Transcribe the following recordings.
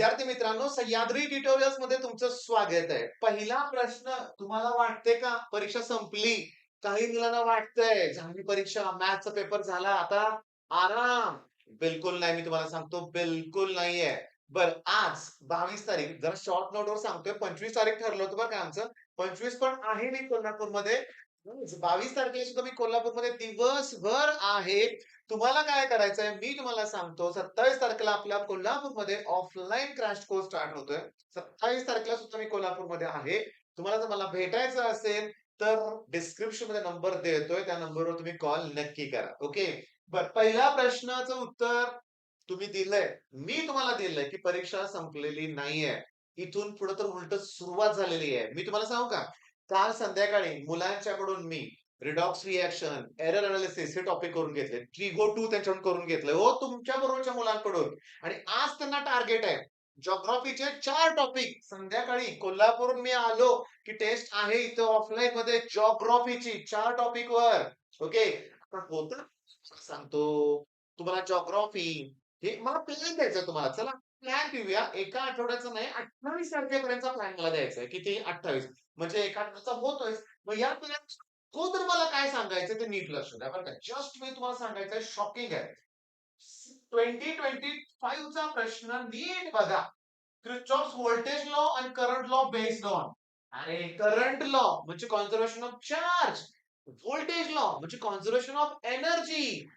विद्यार्थी मित्रांनो, सह्याद्री ट्युटोरियल्स मध्ये तुमचं स्वागत आहे. पहिला प्रश्न, तुम्हाला वाटते का परीक्षा संपली? काही मुलांना वाटतंय झाली परीक्षा, मॅथ्सचा पेपर झाला, आता आराम. बिलकुल नाही, मी तुम्हाला सांगतो बिलकुल नाहीये. बरं, आज 22 तारीख, जरा शॉर्ट नोटवर सांगतोय. 25 तारीख ठरलं होतं बरं का आमचं. 25 पण आहे मी कोल्हापूरमध्ये. 22 तारखेला सुद्धा मी कोल्हापूरमध्ये दिवसभर आहे. तुम्हाला काय करायचंय मी तुम्हाला सांगतो. 27 तारखेला आपल्या कोल्हापूरमध्ये ऑफलाईन क्रॅश कोर्स स्टार्ट होतोय. 27 तारखेला सुद्धा मी कोल्हापूरमध्ये आहे. तुम्हाला जर मला भेटायचं असेल तर डिस्क्रिप्शन मध्ये नंबर देतोय. त्या नंबरवर तुम्ही कॉल नक्की करा. ओके. बरं, पहिल्या प्रश्नाचं उत्तर तुम्ही दिलंय. मी तुम्हाला दिलंय की परीक्षा संपलेली नाहीये. इथून पुढे तर उलट सुरुवात झालेली आहे. मी तुम्हाला सांगू का? काल संध्याकाळी मुलांच्याकडून मी रिडॉक्स रिएक्शन, एरर एनालिसिस हे टॉपिक करून घेतले. ट्रिगो 2 त्यांच्याकडून करून घेतलंय. हो, तुमच्या बरोबरच्या मुलांकडून. आणि आज त्यांना टार्गेट आहे. जिओग्राफीचे 4 टॉपिक संध्याकाळी कोल्हापूरहून मी आलो, की टेस्ट आहे इथं ऑफलाईनमध्ये जिओग्राफीची 4 टॉपिकवर. ओके. आता होतं सांगतो तुम्हाला जिओग्राफी हे मला प्लॅन द्यायचा तुम्हाला. चला प्लॅन देऊया. एका आठवड्याचा नाही, 28 तारखेपर्यंतचा प्लॅन मला द्यायचा आहे. किती? 28. म्हणजे एका आठवड्याचा होतोय. मग या प्लॅन हो, तर मला काय सांगायचं ते नीट लक्ष द्या बरं का. जस्ट मी तुम्हाला सांगायचंय, शॉकिंग आहे. 2025 चा प्रश्न नीट बघा. क्रिचॉफ्स व्होल्टेज लॉ आणि करंट लॉ बेस्ड ऑन. अरे, करंट लॉ म्हणजे conservation of charge. Voltage law म्हणजे conservation of energy.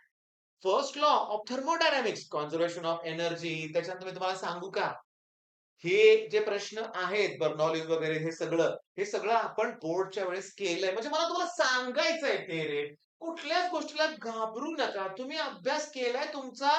First law of thermodynamics, conservation of energy. त्याच्यानंतर मी तुम्हाला सांगू का? हे जे प्रश्न आहेत बर्नॉलिस वगैरे हे सगळं आपण बोर्डच्या वेळेस केलंय. म्हणजे मला तुम्हाला सांगायचंय ते रे. कुठल्याच गोष्टीला घाबरू नका. तुम्ही अभ्यास केलाय तुमचा.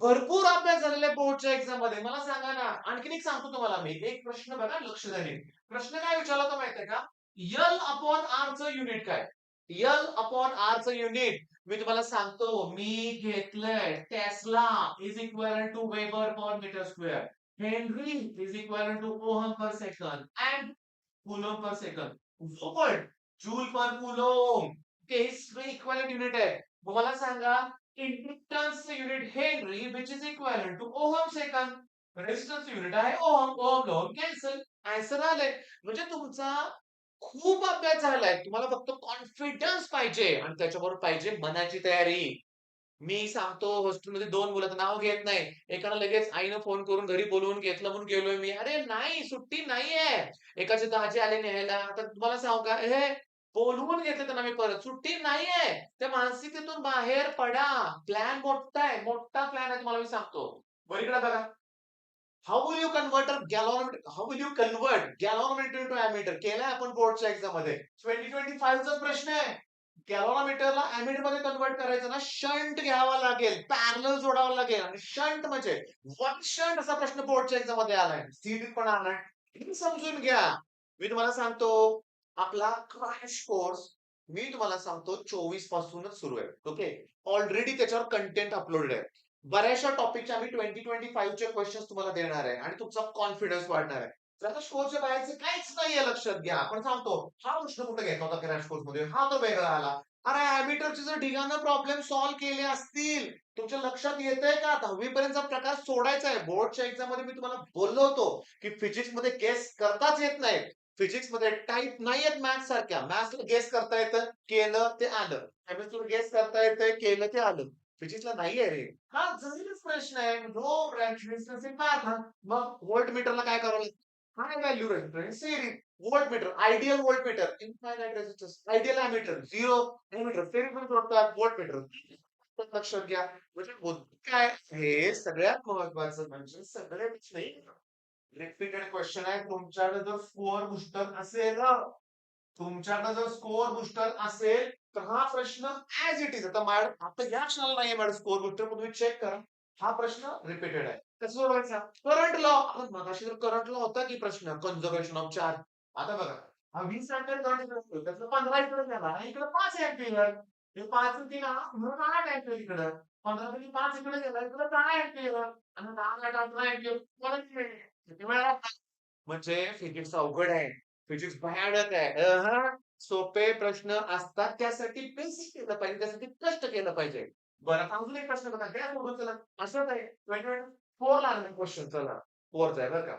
भरपूर अभ्यास झालेला आहे बोर्डच्या एक्झाम मध्ये. मला सांगा ना. आणखीन एक सांगतो तुम्हाला मी. एक प्रश्न बघा लक्ष द्याने. प्रश्न काय विचारला होता माहितीये का? यल अपॉन आर चं युनिट काय? यल अपॉन आर चं युनिट मी तुम्हाला सांगतो. मी घेतलंय tesla is equal to weber per meter square. Henry is equal to ohm per second and coulomb per second. Volt joule per coulomb. हे equivalent unit आहे. मग मला सांगा, inductance unit henry which is equal to ohm second. Resistance unit आहे ohm. Ohm ohm cancel. Answer आले. म्हणजे तुमचा खूप अभ्यास झालाय. तुम्हाला फक्त कॉन्फिडन्स पाहिजे आणि त्याच्याबरोबर पाहिजे मनाची तयारी. मी सांगतो, हॉस्टेलमध्ये 2 मुलं, नाव घेत नाही. एकाला लगेच आईनं फोन करून घरी बोलवून घेतलं म्हणून गेलोय मी. अरे नाही, सुट्टी नाहीये. एकाचे दाजी आले न्यायला. तर तुम्हाला सांगू का, हे बोलवून घेतलं त्यांना मी परत. सुट्टी नाहीये. त्या मानसिकतेतून बाहेर पडा. प्लॅन मोठा आहे. मोठा प्लॅन आहे तुम्हाला मी सांगतो. वर इकडे बघा. How will you convert galvanometer to ammeter? केलाय आपण बोर्डच्या एक्झाम मध्ये. 2025 चा प्रश्न आहे. गॅलॉनोमीटरला अॅमीटर मध्ये कन्व्हर्ट करायचं ना, शंट घ्यावा लागेल, पॅरलल जोडावं लागेल. आणि शंट म्हणजे वन शंट असा प्रश्न बोर्डच्या एक्झाम मध्ये आलाय, सीडीत पण आलाय. हे समजून घ्या. मी तुम्हाला सांगतो, आपला क्रॅश कोर्स मी तुम्हाला सांगतो 24 पासूनच सुरू आहे. ओके. ऑलरेडी त्याच्यावर कंटेंट अपलोडेड आहे. बऱ्याचशा टॉपिकचे आम्ही 2025 चे क्वेश्चन्स तुम्हाला देणार आहे आणि तुमचा कॉन्फिडन्स वाढणार आहे. तर आता स्कोरच्या बाहेरचं काहीच नाहीये, लक्षात घ्या. आपण सांगतो हा प्रश्न कुठे घ्यायचा होता क्रॅश कोर्स मध्ये, हा तर वेगळा आला. अरे, ॲमीटरचे जर ढिगानं प्रॉब्लेम सॉल्व्ह केले असतील, तुमच्या लक्षात येतंय का? 10वी पर्यंतचा प्रकार सोडायचा आहे. बोर्डच्या एक्झाम मध्ये मी तुम्हाला बोललो होतो की फिजिक्स मध्ये गेस करताच येत नाही. फिजिक्स मध्ये टाईप नाहीयेत मॅथ्स सारख्या. मॅथ्सला गेस करता येतं, केलं ते आलं. केमिस्ट्रीला गेस करता येतंय, केलं ते आलं. फिजिक्सला नाहीये रे. हा जरीच प्रश्न आहे. नो ब्रँच रेजिस्टन्स काय? मग व्होल्टमीटरला काय करावं लागतं? High value resistance series. Voltmeter, ideal voltmeter, infinite resistance, ideal ammeter, zero ammeter, series मध्ये जोडतात व्होल्टमीटर. लक्षात घ्या. म्हणजे मुद्दा काय, हे सगळ्यात महत्वाचं म्हणजे सगळे नाही, रिपीटेड क्वेश्चन आहे. तुमच्याकडे जर स्कोअर बुस्टर असेल, तुमच्याकडे जर स्कोअर बुस्टर असेल तर हा प्रश्न ऍज इट इज, आता या क्षणाला नाहीये मॅडम स्कोअर बुस्टर, तुम्ही चेक करा. हा प्रश्न रिपीटेड आहे. कसं सोडवायचा? Current law. मगाशी तर करंट लॉ होता की प्रश्न, कन्झर्वेशन ऑफ चार्ज. आता बघा, हा 20 अँपिअर करंट असतो, त्यातलं 15 इकडे गेला आणि इकडे 5 अँपिअर. हे 5 आणि 3 म्हणून 8 अँपिअर इकडे. 15 पैकी 5 इकडे गेला, इकडे 10 अँपिअर आणि 10 18 अँपिअर परत मिळेल. किती वेळा? म्हणजे फिजिक्स अवघड आहे. फिजिक्स भयानक आहे. सोपे प्रश्न असतात, त्यासाठी बेसिक केलं पाहिजे, त्यासाठी कष्ट केलं पाहिजे. बरं, आता अजून एक प्रश्न बघा, द्या सोडून चला. असंच आहे 2024 ला आलेला क्वेश्चन. चला, फोर्थ आहे बरं का.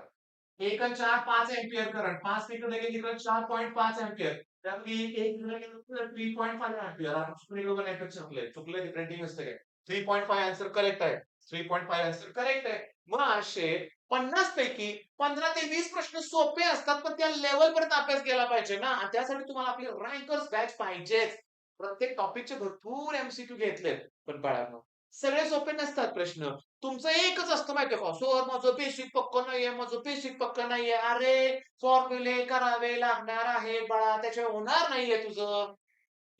1 आणि 4 5 अँपिअर करंट. 5 तिकडे गेली इकडे 4.5 अँपिअर. त्यामुळे 1 इकडे गेलं तर 3.5 अँपिअर. आपण दोघं नाही चुकले प्रिंटिंग मिस्टेक आहे. 3.5 आन्सर करेक्ट आहे. 3.5 आन्सर करेक्ट आहे. मग असे 50 पैकी 15 ते 20 प्रश्न सोपे असतात, पण त्या लेव्हलपर्यंत अभ्यास केला पाहिजे ना. आणि त्यासाठी तुम्हाला आपली रँकर्स बॅच पाहिजेच. प्रत्येक टॉपिकचे भरपूर एमसीक्यू घेतलेत. पण बाळांनो, सगळे सोपे नसतात प्रश्न. तुमचं एकच असतं माहितीये का, सर माझं बेसिक पक्क नाहीये, माझं बेसिक पक्क नाहीये. अरे फॉर्म्युले करावे लागणार आहे बाळा, त्याच्याशिवाय होणार नाहीये तुझं.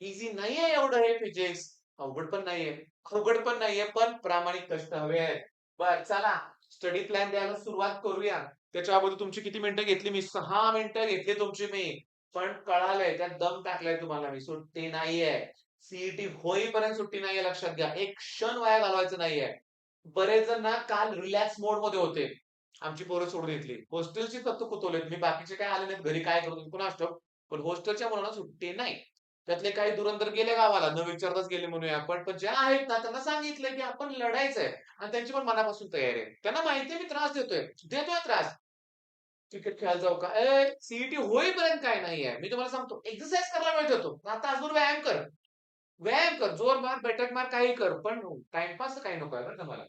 इझी नाहीये एवढं हे फिजिक्स. अवघड पण नाहीये, अवघड पण नाहीये, पण प्रामाणिक कष्ट हवे आहेत. बर चला, स्टडी प्लॅन द्यायला सुरुवात करूया. त्याच्या अगोदर तुमची किती मिनिटं घेतली मी? 6 मिनिटं घेतली तुमची मी. पण कळालंय, त्यात दम टाकलाय तुम्हाला मी. सुट्टी नाहीये. सीईटी होईपर्यंत सुट्टी नाहीये, लक्षात घ्या. एक क्षण वाया घालवायचं नाहीये. बरेच जण ना काल रिलॅक्स मोड मध्ये होते. आमची पोरं सोडून घेतली. हॉस्टेलची फक्त कुतवलेत. मी बाकीचे काय आले नाहीत घरी, काय करू कुणास ठाऊक. पण हॉस्टेलच्या मुलांना सुट्टी नाही. त्यातले काही धुरंधर गेले गावाला, न विचारताच गेले म्हणूया आपण. पण ज्या आहेत ना, त्यांना सांगितलंय की आपण लढायचंय. आणि त्यांची पण मनापासून तयारी आहे. त्यांना माहितीये मी त्रास देतोय त्रास. क्रिकेट खेळायला जाऊ का? सीईटी होईपर्यंत काय नाहीये. मी तुम्हाला सांगतो, एक्सरसाइज करायला वेळ देतो. आता अजून व्यायाम कर. व्यायाम कर, जोर मार, बैठक मार, काही कर. पण टाइमपास काही नको आहे बरं का मला.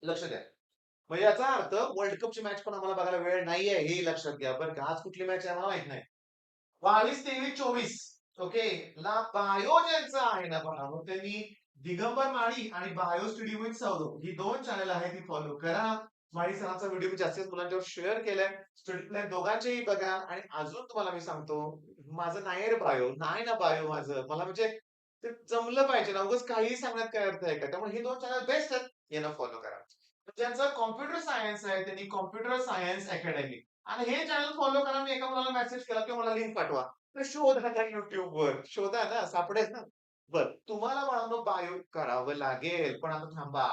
लक्ष द्या. म्हणजे याचा अर्थ वर्ल्ड कपची मॅच पण आम्हाला बघायला वेळ नाहीये, हे लक्षात घ्या बरं का. आज कुठली मॅच आहे मला माहित नाही. 22, 23, 24. ओके. ला बायो ज्यांचं आहे ना बघा, त्यांनी दिगंबर माळी आणि बायो स्टुडिओ विथ सौरव ही 2 चॅनल आहेत, ती फॉलो करा. माळी सरांचा व्हिडिओ मी जास्तीत मुलांच्यावर शेअर केलाय. स्टडी प्लॅन दोघांचेही बघा. आणि अजून तुम्हाला मी सांगतो, माझं नाही रे बायो, नाही ना बायो माझं. मला म्हणजे ते जमलं पाहिजे ना, उगाच काहीही सांगण्यात काय अर्थ आहे का? त्यामुळे हे 2 चॅनल बेस्ट आहेत, यांना फॉलो करा. ज्यांचं कॉम्प्युटर सायन्स आहे त्यांनी कॉम्प्युटर सायन्स अकॅडमी, आणि हे चॅनल फॉलो करा. मी एका मुलाला मेसेज केला की मला लिंक पाठवा. तर शोधा त्या युट्यूबवर, शोधा ना, सापडेल ना. बर, तुम्हाला बाळांनो बायो करावं लागेल, पण आता थांबा.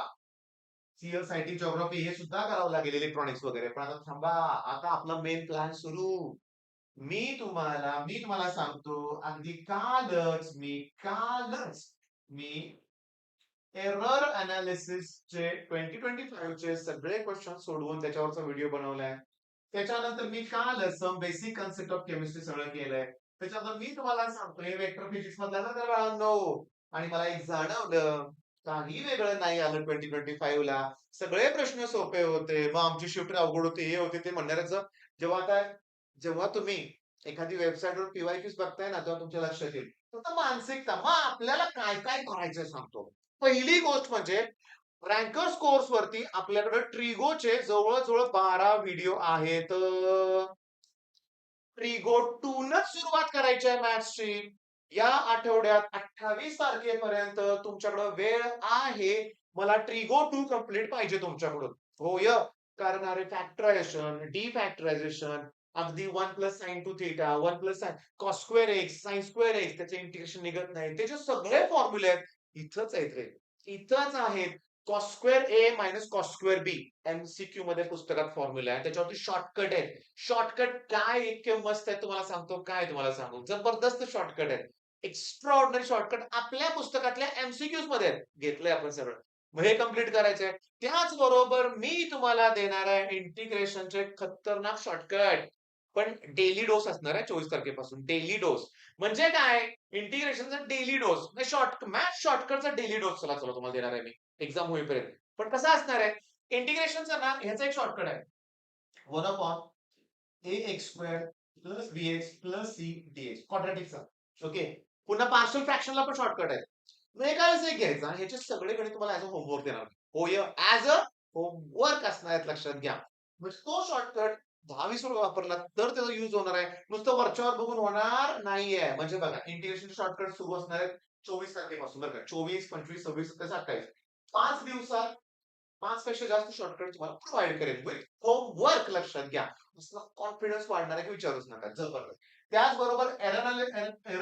सीएस आयटी जिओग्राफी हे सुद्धा करावं लागेल, इलेक्ट्रॉनिक्स वगैरे. पण आता थांबा, आता आपला मेन प्लॅन सुरू. मी तुम्हाला सांगतो, अगदी कालच मी एरर अनालिसिसचे 2025 चे सगळे क्वेश्चन सोडवून त्याच्यावरचा व्हिडिओ बनवलाय. त्याच्यानंतर मी कालच some basic concept of chemistry सगळं केलंय. त्याच्यानंतर मी तुम्हाला सांगतो, हे वेक्टर फिजिक्स मधला ना तर बाळांनो. आणि मला एक जाणवलं, काही वेगळं नाही आलं 2025 ला. सगळे प्रश्न सोपे होते. मग आमची शिफ्ट अवघड होती, हे होते ते म्हणणाऱ्याचं. जेव्हा आता जेव्हा तुम्ही एखादी वेबसाईटवर पीवायक्यूज बघताय ना, तेव्हा तुमच्या लक्षात येईल. फक्त मानसिकता. मग आपल्याला काय काय करायचं सांगतो. पहिली गोष्ट म्हणजे रँकर्स कोर्स वरती आपल्याकडे ट्रिगोचे जवळ-जवळ 12 व्हिडिओ आहेत. ट्रिगो 2 नच सुरुवात करायची आहे मॅथ्सची. या आठवड्यात 28 तारखेपर्यंत तुमच्याकडे वेळ आहे. मला ट्रिगो 2 कंप्लीट पाहिजे तुमच्याकडून. होय. कारण अरे फॅक्टरायझेशन, डिफॅक्टरायझेशन, अगदी 1 plus sign to theta, 1 plus sine cos square x, sine square x, त्याचे इंटिग्रेशन निघत नाही. त्याचे सगळे फॉर्म्युले आहेत. इथंच आहेत रे. इथंच आहेत. कॉस स्क्वेअर ए मायनस कॉस स्क्वेअर बी. एमसीक्यू मध्ये पुस्तकात फॉर्म्युला आहे. त्याच्यावरती शॉर्टकट आहे. शॉर्टकट काय इतके मस्त आहे तुम्हाला सांगतो. काय तुम्हाला सांगू, जबरदस्त शॉर्टकट आहे. एक्स्ट्रा ऑर्डिनरी शॉर्टकट आपल्या पुस्तकातल्या एमसीक्यूज मध्ये आहेत. घेतलंय आपण सगळं. मग हे कम्प्लीट करायचंय. त्याचबरोबर मी तुम्हाला देणार आहे इंटिग्रेशनचे खतरनाक शॉर्टकट. पण डेली डोस असणार आहे 24 तारखेपासून. डेली डोस म्हणजे काय? इंटिग्रेशनचा डेली डोस. मॅथ शॉर्टकटचा डेली डोस चला चला तुम्हाला देणार आहे मी एक्झाम होईपर्यंत. पण कसा असणार आहे? इंटिग्रेशनचा ना ह्याचा एक शॉर्टकट आहे. 1 upon ax² plus bx plus c dx क्वाड्रॅटिकचा. ओके. पुन्हा पार्शियल फ्रॅक्शनला पण शॉर्टकट आहे. मग एका वेळेस एक घ्यायचा. ह्याचे सगळे गणित तुम्हाला ऍज अ होमवर्क देणार. होय, ऍज अ होमवर्क असणार आहेत, लक्षात घ्या. म्हणजे तो शॉर्टकट 10-20 वेळा वापरला तर त्याचा युज होणार आहे. नुसतं वरच्यावर बघून होणार नाहीये. म्हणजे बघा, इंटिग्रेशन शॉर्टकट सुरू असणार आहेत 24 तारखेपासून बरं का. 24, 25, 26, 27, 28. 5 दिवसात 5 पेक्षा जास्त शॉर्टकट तुम्हाला प्रोव्हाइड करेन विथ होमवर्क, लक्षात घ्या. असला कॉन्फिडन्स वाढणार आहे की विचारूच नका. जबरदस्त. त्याचबरोबर एरर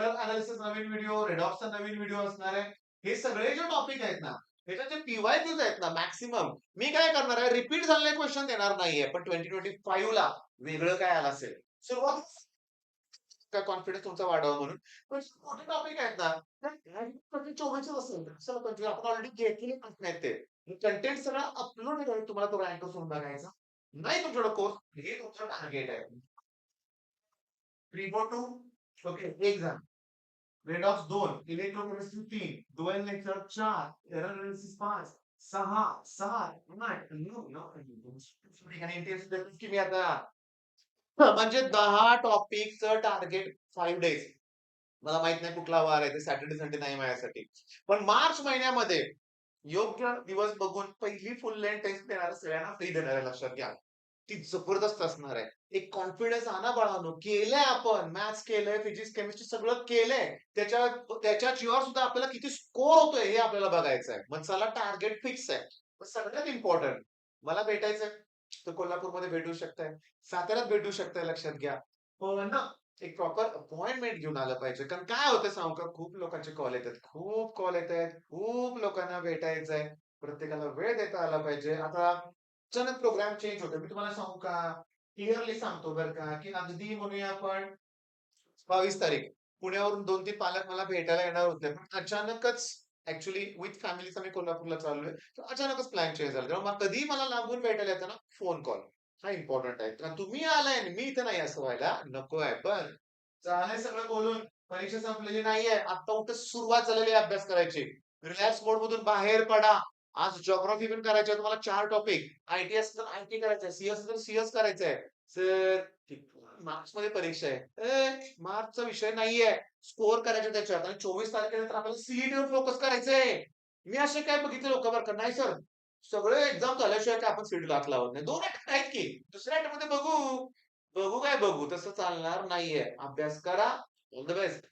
अनालिसिस नवीन व्हिडिओ, रेडॉक्सचा नवीन व्हिडिओ असणार आहे. हे सगळे जे टॉपिक आहेत ना, ह्याच्यात जे पीवायक्यूज आहेत ना मॅक्सिमम, मी काय करणार आहे, रिपीट झालेले क्वेश्चन देणार नाहीये. पण 2025 ला वेगळं काय आलं असेल, सुरुवात काय कॉन्फिडन्स तुमचा वाढावा म्हणून. पण मोठे टॉपिक आहेत ना, तर 24 असेल. चला 25 आपण ऑलरेडी घेतलेले प्रश्न आहेत ते. कंटेंट सगळं अपलोड आहे, तुम्हाला तो रँक करून बघायचा. नाही तुमच्याकडे कोर्स, हे तुमचं टार्गेट आहे. 342 okay, exam. Redox 2, electrochemistry 3, dual lecture 4, error analysis 5, 6, 7, 8, 9, आणि इंटेन्सिटी देतो की मी आता. म्हणजे 10 टॉपिकचं टार्गेट 5 डेज. मला माहित नाही कुठला वार आहे ते, सॅटर्डे संडे नाही माझ्यासाठी. पण मार्च महिन्यामध्ये योग्य दिवस बघून पहिली फुल लेंथ टेस्ट देणाऱ्या सगळ्यांना फ्री देणार आहे, लक्षात घ्या. ती जबरदस्त असणार आहे. एक कॉन्फिडन्स आणा बाळांनो, केलंय आपण, मॅथ्स केलंय, फिजिक्स केमिस्ट्री सगळं केलंय. त्याच्या त्याच्या जीवावर सुद्धा आपल्याला किती स्कोर होतोय हे आपल्याला बघायचं आहे. मग चला, टार्गेट फिक्स आहे. पण सगळ्यात इम्पॉर्टंट, मला भेटायचंय तर कोल्हापूरमध्ये भेटू शकताय, साताऱ्यात भेटू शकताय, लक्षात घ्या. पण ना, एक प्रॉपर अपॉइंटमेंट घेऊन आलं पाहिजे. कारण काय होतं सांगू का, खूप लोकांचे कॉल येतात, खूप कॉल येत आहेत, खूप लोकांना भेटायचंय. प्रत्येकाला वेळ देता आला पाहिजे. आता अचानक प्रोग्राम चेंज होतो. मी तुम्हाला सांगू का, क्लिअरली सांगतो बरं का, की अगदी म्हणूया आपण 22 तारीख, पुण्यावरून 2-3 पालक मला भेटायला येणार होते. पण अचानकच ॲक्चुअली विथ फॅमिलीच मी कोल्हापूरला चाललोय. तर अचानकच प्लॅन चेंज झाला. तेव्हा मग कधीही मला लांबून भेटायला येताना फोन कॉल हा इम्पॉर्टंट आहे. कारण तुम्ही आलाय आणि मी इथे नाही असं व्हायला नको आहे. पण झालंय सगळं बोलून, परीक्षा संपलेली नाहीये. आता उलट सुरुवात झालेली आहे अभ्यास करायची. रिलॅक्स मोड मधून बाहेर पडा. आज जिओग्राफी पण करायची आहे तुम्हाला 4 टॉपिक. आयटी असेल तर आयटी करायचंय, सीएस असेल तर सीएस करायचंय. सर मार्चमध्ये परीक्षा आहे. मार्चचा विषय नाहीये. स्कोर करायचे त्याच्यात आणि 24 तारखेनंतर आपल्याला सीईटीवर फोकस करायचंय. मी असे काय बघितले लोक बरं का, नाही सर, सगळे एक्झाम झाल्याशिवाय काय आपण सीईटी हात लावत नाही. 2 अटेम्प्ट आहेत की. दुसऱ्या अटेम्प्ट मध्ये बघू. बघू काय बघू, तसं चालणार नाहीये. अभ्यास करा. All the best.